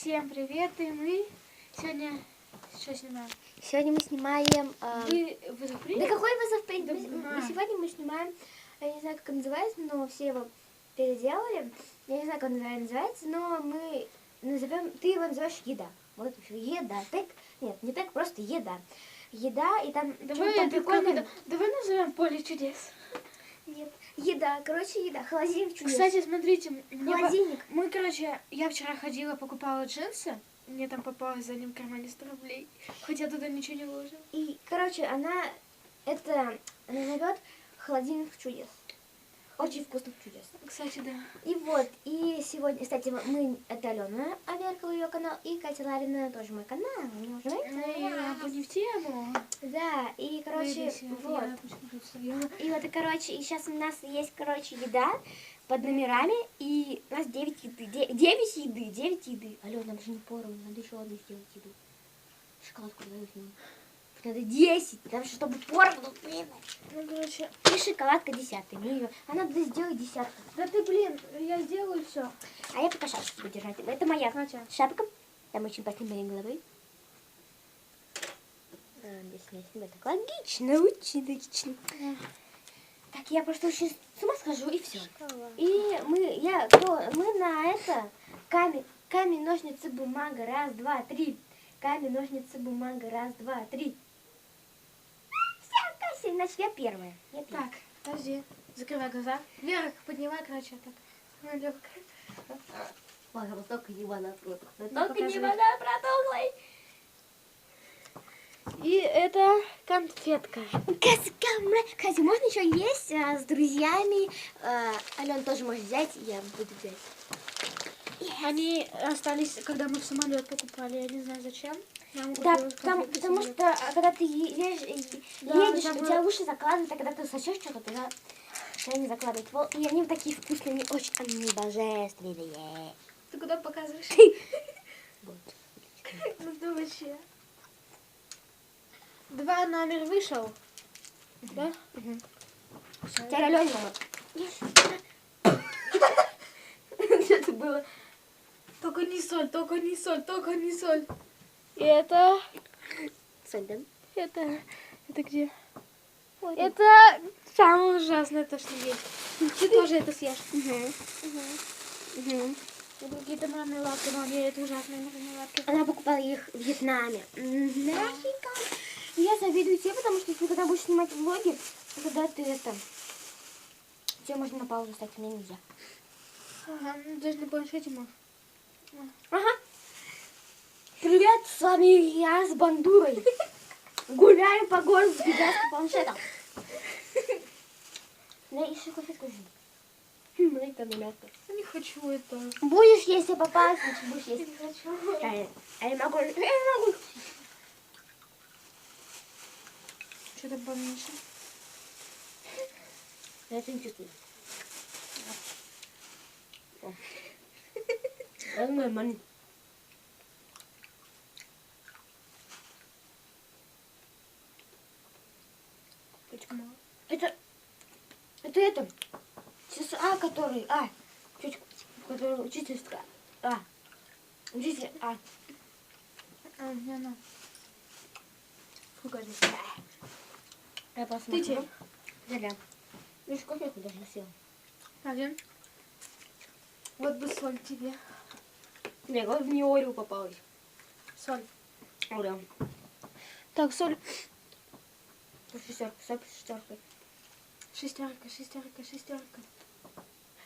Всем привет, и мы сегодня что снимаем? Сегодня мы снимаем... Вызов принят? Да какой вызов принят? Да. Сегодня мы снимаем, я не знаю, как он называется, но все его переделали. Я не знаю, как он называется, но мы назовем... Ты его называешь еда. Вот еще еда. Тег? Нет, не тег, просто еда. Еда, и там... Давай, давай назовем поле чудес. Нет, еда, короче, еда. Холодильник чудес. Кстати, смотрите, холодильник. Я вчера ходила, покупала джинсы. Мне там попалось в заднем кармане 100 рублей. Хоть я туда ничего не вложила. И, короче, она назовет холодильник чудес. Очень вкусных чудес. Кстати, да. И вот, и сегодня, кстати, это Алена Аверкова, ее канал, и Катя Ларина тоже мой канал. Не в тему. Да, и, короче, вот. И вот, и, короче, и сейчас у нас есть, короче, еда под номерами, и у нас 9 еды. 9 еды. Алена, нам же не поровну, надо еще одну сделать еду. Шоколадку давай возьмем. Надо 10, потому что чтобы поровну. Ну, короче. И шоколадка 10-й. Она надо сделать 10-й. Да ты, блин, я сделаю все. А я пока шапочку буду держать. Это моя шапка. Там очень пахнет моей головой. Здесь не снимать. Так логично, очень логично. Так, я просто очень с ума схожу, и все. И мы на это камень, ножницы, бумага. Раз, два, три. Камень, ножницы, бумага. Раз, два, три. Все, значит, я первая. Так, подожди. Закрывай глаза. Вверх поднимай, короче, так. Ну, легкая. Ладно, вот только не вода протухлой. Ну, Только не показывай. вода протухлой. И это конфетка. Кстати, можно еще есть с друзьями. Алена тоже может взять, я буду взять. Они остались, когда мы в самолет покупали, я не знаю зачем. Да, потому что когда ты едешь, у тебя уши закладывают, а когда ты сочешь что-то, тогда не закладывают. И они такие вкусные, они очень, они божественные. Ты куда показываешь? Вот. Ну ты вообще. 2 номер вышел. Да? Теперь Алёне. Это было. Только не соль, только не соль, только не соль. И это... Соль, да? Это где? Ой, это самое ужасное, то, что есть. Ты тоже это съешь. Какие-то мармеладки, но это ужасные мармеладки. Она покупала их в Вьетнаме. Я завидую тебе, потому что ты когда будешь снимать влоги, когда ты это... Тебе можно на паузу ставить, мне нельзя. Ага, даже на планшете можешь. Ага. Привет, с вами я с бандурой. Гуляем по городу с гигантским планшетом. Да, еще конфетку жди. Не хочу это. Будешь, если попасть, значит будешь есть. Не хочу. Я не могу. Я не могу. Что-то поменьше. Я это не чувствую. Это нормально. Это сестра, который, который учительская, учитель, Не, ну. сколько здесь? Я посмотрю. Да. Видишь, конфетку даже съел. Один. Вот бы соль тебе. Не, вот мне Орео попалась. Соль. Орео. Так, соль. Шестерка. Шестерка.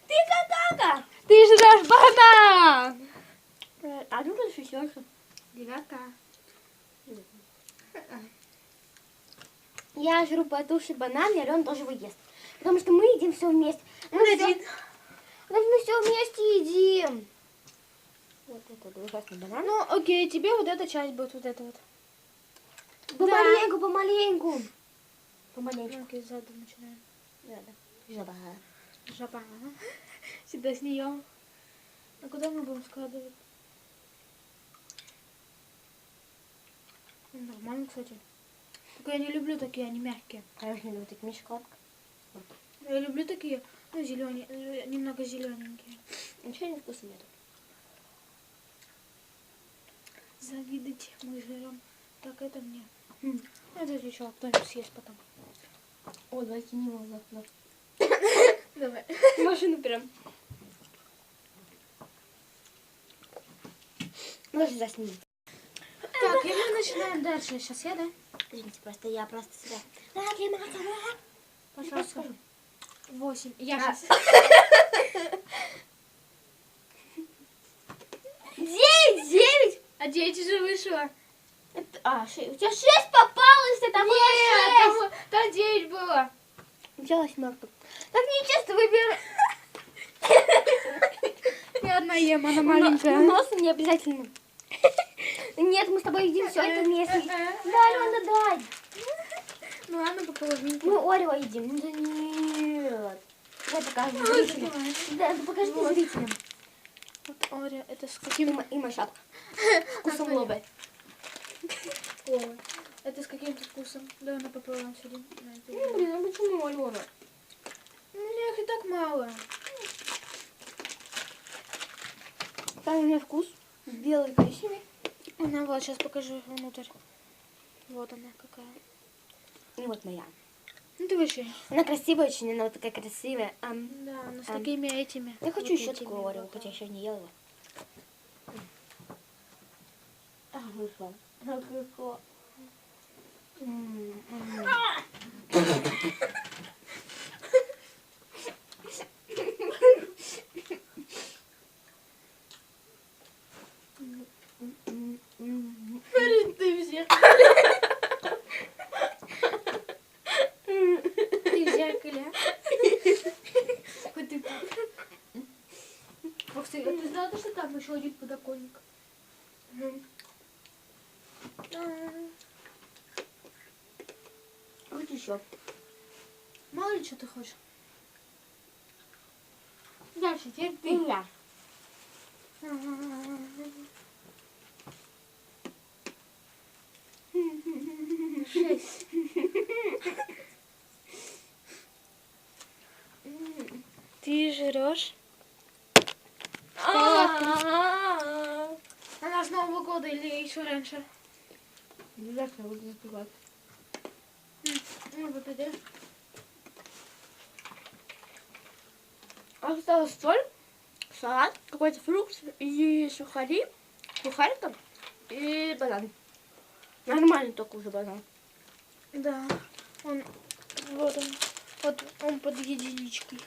Ты какака! Ты жрешь банан! А ну тут шестерка. 9. Я жру потуши банан, и Алена тоже его ест. Потому что мы едим все вместе. Мы все вместе едим. Вот это ужасный банан. Ну, окей, тебе вот эта часть будет, вот эта вот. Помаленьку. Помаленьку. Окей, сзади начинаем. Да. Жаба. Всегда с нее. А куда мы будем складывать? Нормально, кстати. Только я не люблю такие, они мягкие. А я не люблю такие шоколадка. Я люблю такие, ну, зеленые, немного зелененькие. Ничего не вкуса нету. завидуйте, мы жрем. Так, это мне. М. Это еще кто-нибудь съест потом. О, давай кинем его в окно. Давай. Машину прям. Можно заснимем. Так, и мы начинаем дальше. Сейчас я, да? Извините, я просто себя. Так, я могу. Пожалуйста. 8. Я А. сейчас. 9. А 9 уже вышло. А, 6. У тебя 6 попалось, это было 6. Там 9 было. У тебя 8. Так нечестно выбирай. Я одна ем, она Ну, маленькая. нос не обязательно. Нет, мы с тобой едим все это вместе. Да, Алена, дай. Ну ладно, по половинке. Мы Орео едим. Ну да нет. Давай покажем зрителям. Да, ну покажи зрителям. Вот Орео, это с каким... И машап. Вкусом лобы. Ой, это с каким-то вкусом. Да, она пополам сидим. Ну, блин, а почему Алена? Ну, мне их и так мало. Там у меня вкус белый, коричневый. Она вот, сейчас покажу внутрь. Вот она какая. И вот моя. Ну ты вообще. Она красивая очень, она вот такая красивая. Да, она с такими этими. Я хочу вот еще этими такого Орео, вот. хотя еще не ела его. А, вышло. Какое. Ты в зеркале. Ты в зеркале. Хоть ты так. Ух ты, а ты знала, что там еще один подоконник? Вот еще. Мало ли, что ты хочешь. Дальше, теперь И ты. я. Шесть. Ты жрешь? Она с Нового года или еще раньше? Завтра буду запивать. Ну, вот иди. Осталась соль, салат, какой-то фрукт и сухари, сухариком и банан. Нормально только уже банан. Да. Он, вот он. Вот он под единичкой.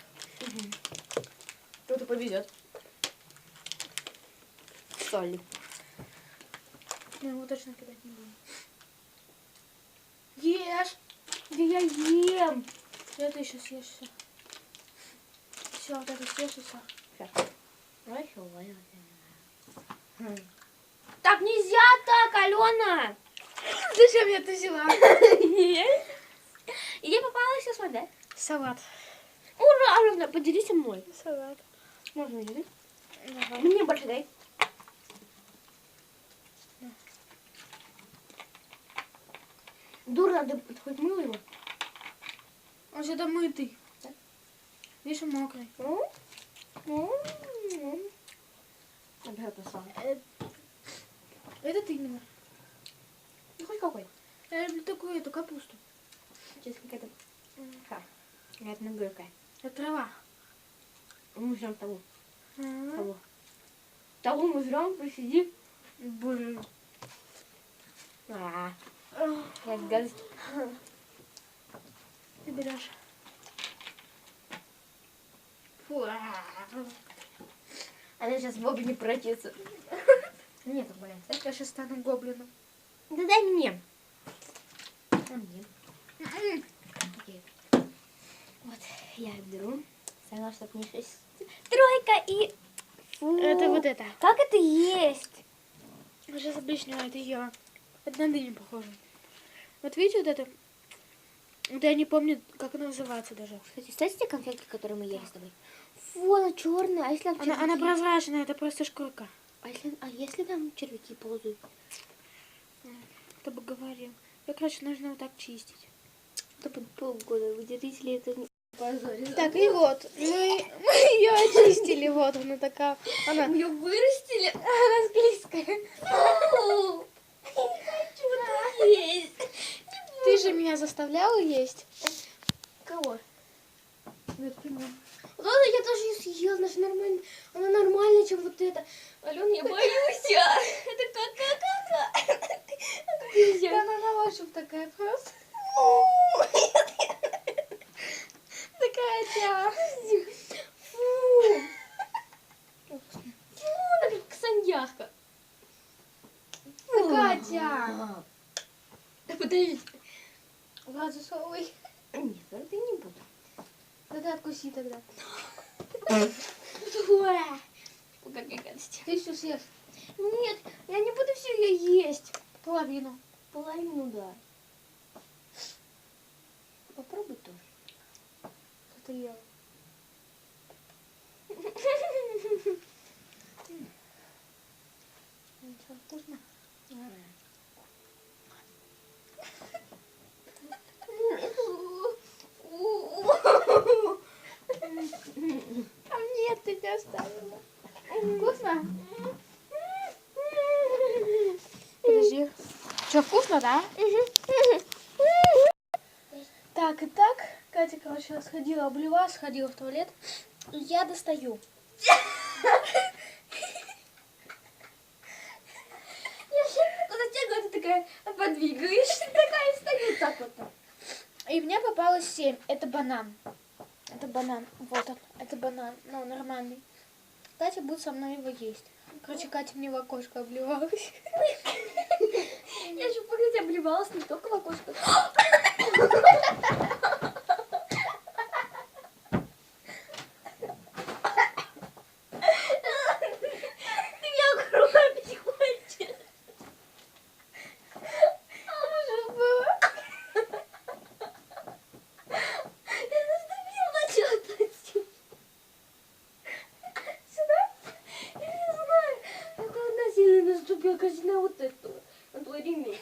Кто-то повезет. Соли. Мы его точно кидать не будем. Ешь! Да я ем. Это еще съешь все. Все, вот это съешь и все. Давай еще уволю. Так нельзя так, Алена! Зачем я это взяла? Нет. И я попалась сейчас вода. Салат. Ура, Алена, поделись со мной. Салат. Можно есть? Давай. Мне больше дай. Дура, ты хоть мыла его? Он же домытый. Да? Видишь, он мокрый. Обжар посла. Этот именно. Ну хоть какой. Я люблю такую эту капусту. Сейчас какая-то... Это горькая. Это трава. Мы жрем того. Ага. Того. Того мы жрем, посидим. Блин. Как гадость. Ты берешь. Фу. Она сейчас в обе не превратится. Нет, блин. Я сейчас стану гоблином. Да дай мне. А мне. Окей. Вот, я беру. Сама, чтоб не 6. Тройка и... Фу. Это вот это. Как это есть? Сейчас объясню, это я. Это на дыню похоже. Вот видите вот это? Вот я не помню, как она называется даже. Кстати, те конфетки, которые мы ели с тобой? Фу, она черная. А если там червяки? Она прозрачная, это просто шкурка. А если там червяки ползают? Кто бы говорил. Я, короче, нужно вот так чистить. Это под полгода. Выделители это не позорит. Так, и вот. Мы ее очистили. Вот она такая. Она Ее вырастили? склизкая. заставляла есть. Кого? Например. Ладно, я даже ее съела, она же нормально. Она нормальнее, чем вот это. Алена, я боюсь. Это как? Да она на ощупь такая просто. Такая тя. Фу. Фу, она как саньяха. Такая тя. Да подожди. Влад, засовывай. Нет, это не буду. Да ты откуси тогда. Какая гадость. Ты все съешь. Нет, я не буду все ее есть. Половину. Половину, да. Попробуй тоже. Что ты ела? Ничего, вкусно? А нет, ты не оставила. Вкусно? Подожди. Что, вкусно, да? Так, и так. Катя, короче, сходила, облила, сходила в туалет. И я достаю. Я же затягиваю, ты такая подвигаешься, такая встаю так вот. И мне попалось 7. Это банан. Это банан. Вот он. Это банан. Ну, нормальный. Катя будет со мной его есть. Короче, Катя мне в окошко обливалась. Я же пока тебя обливалась не только в окошко. Ты меня кровь хочешь. Ужас было. Я наступила что-то. Сюда? Я не знаю. Я одна сильно наступила, кажется, на вот эту. На твой ремень.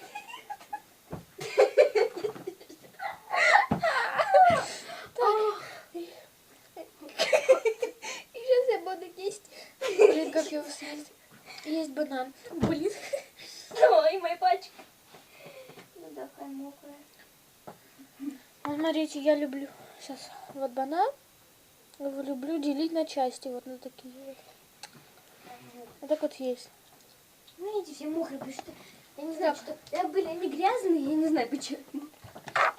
И сейчас я буду есть. Блин, как его съесть. Есть банан. Блин. Ой, моя пачка. Ну да, какая мокрая. Вот смотрите, я люблю сейчас вот банан. Его люблю делить на части. Вот на такие вот. Вот так вот есть. Ну, эти все мокрые, потому что я не знаю, что были они грязные, я не знаю почему.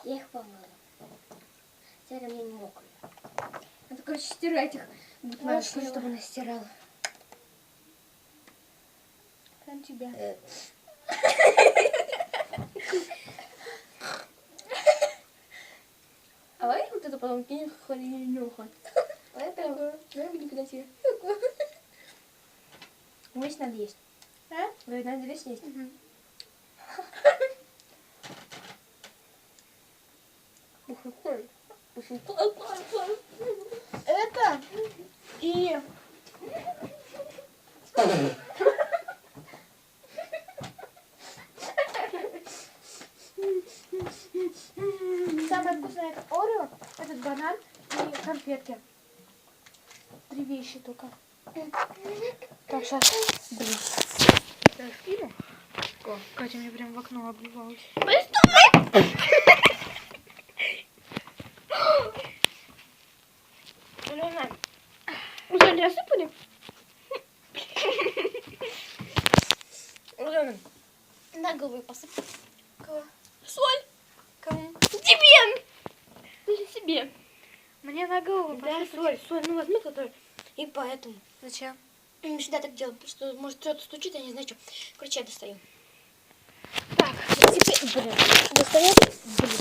Я их помыла. Теперь они не мокрые. Надо, короче, стирать их. Будет надо, чтобы она стирала. Прям тебя. А давай вот это потом кинем в холодильник. А это никогда себе. Весь надо есть. А? Говорит, надо весь есть. Угу. Это и... Самое вкусное это Орео, этот банан и конфетки. 3 вещи только. Так, сейчас. Блин. Так, скину. О, Катя мне прям в окно обливалась. Алена, уже не осыпали? Алена, на голову посыпь. Кого? Соль. Кому? Тебе. Или себе. Мне на голову Да, посыпать. соль, ну возьми который. И поэтому. Зачем? Я всегда так делаю, потому что может кто-то стучит, я не знаю что. Короче, я достаю. Так, теперь, блин, достаем, блин.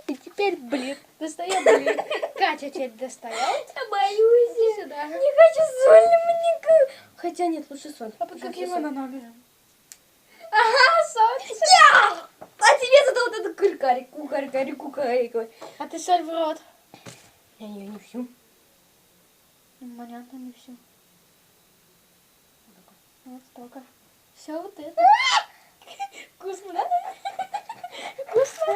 И теперь, блин, достаем, блин. Катя теперь достает. Я боюсь. Иди сюда. Не хочу соль, никак. Хотя нет, лучше соль. А под каким соль. она номером? Ага, солнце. А тебе зато вот это кукарик. А ты соль в рот. Я ее не всю. Ну, понятно, не все. Вот столько. Все вот это. Вкусно, да? Вкусно.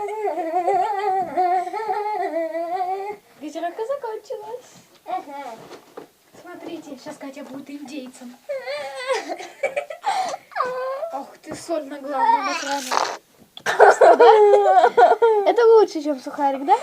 Вечеринка закончилась. Смотрите, сейчас Катя будет индейцем. Ох ты, соль на главном экране. Это лучше, чем сухарик, да?